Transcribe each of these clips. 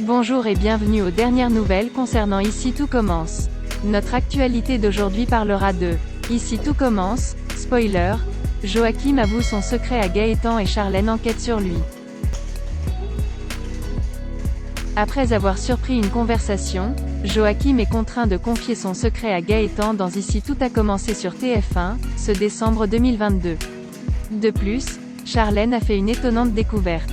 Bonjour et bienvenue aux dernières nouvelles concernant Ici tout commence. Notre actualité d'aujourd'hui parlera de Ici tout commence, spoiler, Joachim avoue son secret à Gaëtan et Charlène enquête sur lui. Après avoir surpris une conversation, Joachim est contraint de confier son secret à Gaëtan dans Ici tout a commencé sur TF1, ce décembre 2022. De plus, Charlène a fait une étonnante découverte.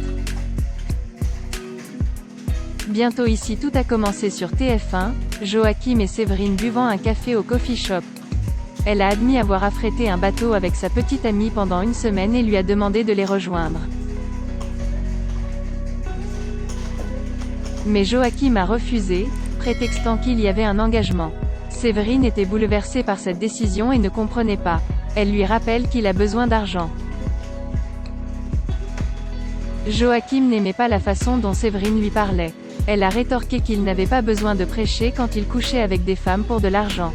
Bientôt Ici tout a commencé sur TF1, Joachim et Séverine buvant un café au coffee shop. Elle a admis avoir affrété un bateau avec sa petite amie pendant une semaine et lui a demandé de les rejoindre. Mais Joachim a refusé, prétextant qu'il y avait un engagement. Séverine était bouleversée par cette décision et ne comprenait pas. Elle lui rappelle qu'il a besoin d'argent. Joachim n'aimait pas la façon dont Séverine lui parlait. Elle a rétorqué qu'il n'avait pas besoin de prêcher quand il couchait avec des femmes pour de l'argent.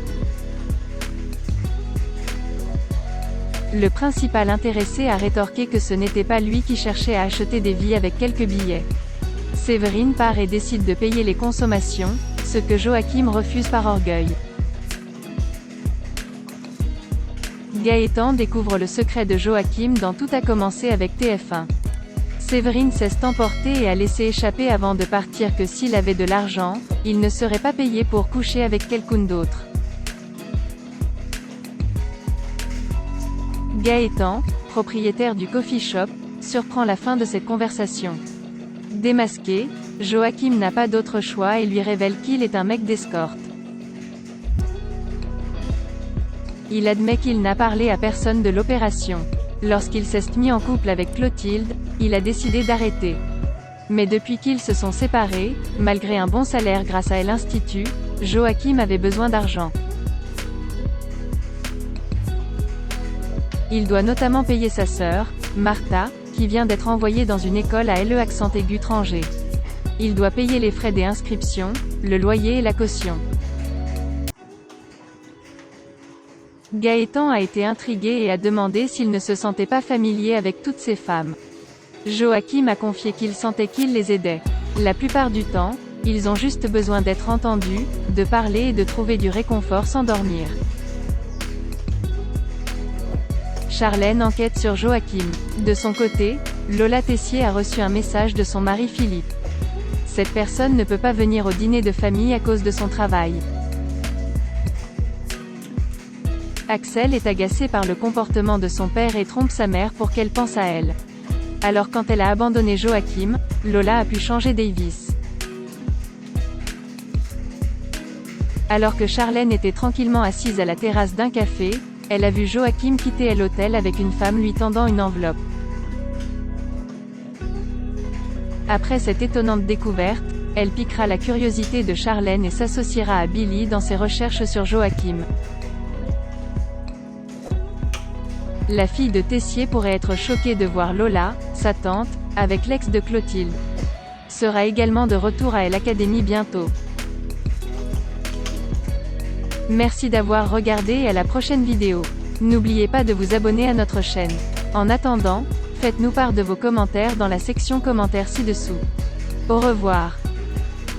Le principal intéressé a rétorqué que ce n'était pas lui qui cherchait à acheter des vies avec quelques billets. Séverine part et décide de payer les consommations, ce que Joachim refuse par orgueil. Gaëtan découvre le secret de Joachim dans Tout a commencé avec TF1. Séverine s'est emportée et a laissé échapper avant de partir que s'il avait de l'argent, il ne serait pas payé pour coucher avec quelqu'un d'autre. Gaëtan, propriétaire du coffee shop, surprend la fin de cette conversation. Démasqué, Joachim n'a pas d'autre choix et lui révèle qu'il est un mec d'escorte. Il admet qu'il n'a parlé à personne de l'opération. Lorsqu'il s'est mis en couple avec Clotilde, il a décidé d'arrêter. Mais depuis qu'ils se sont séparés, malgré un bon salaire grâce à l'Institut, Joachim avait besoin d'argent. Il doit notamment payer sa sœur, Martha, qui vient d'être envoyée dans une école à LE@Tanger. Il doit payer les frais des inscriptions, le loyer et la caution. Gaëtan a été intrigué et a demandé s'il ne se sentait pas familier avec toutes ces femmes. Joachim a confié qu'il sentait qu'il les aidait. La plupart du temps, ils ont juste besoin d'être entendus, de parler et de trouver du réconfort sans dormir. Charlène enquête sur Joachim. De son côté, Lola Tessier a reçu un message de son mari Philippe. Cette personne ne peut pas venir au dîner de famille à cause de son travail. Axel est agacé par le comportement de son père et trompe sa mère pour qu'elle pense à elle. Alors quand elle a abandonné Joachim, Lola a pu changer Davis. Alors que Charlène était tranquillement assise à la terrasse d'un café, elle a vu Joachim quitter l'hôtel avec une femme lui tendant une enveloppe. Après cette étonnante découverte, elle piquera la curiosité de Charlène et s'associera à Billy dans ses recherches sur Joachim. La fille de Tessier pourrait être choquée de voir Lola, sa tante, avec l'ex de Clotilde. Sera également de retour à l'Académie bientôt. Merci d'avoir regardé et à la prochaine vidéo. N'oubliez pas de vous abonner à notre chaîne. En attendant, faites-nous part de vos commentaires dans la section commentaires ci-dessous. Au revoir.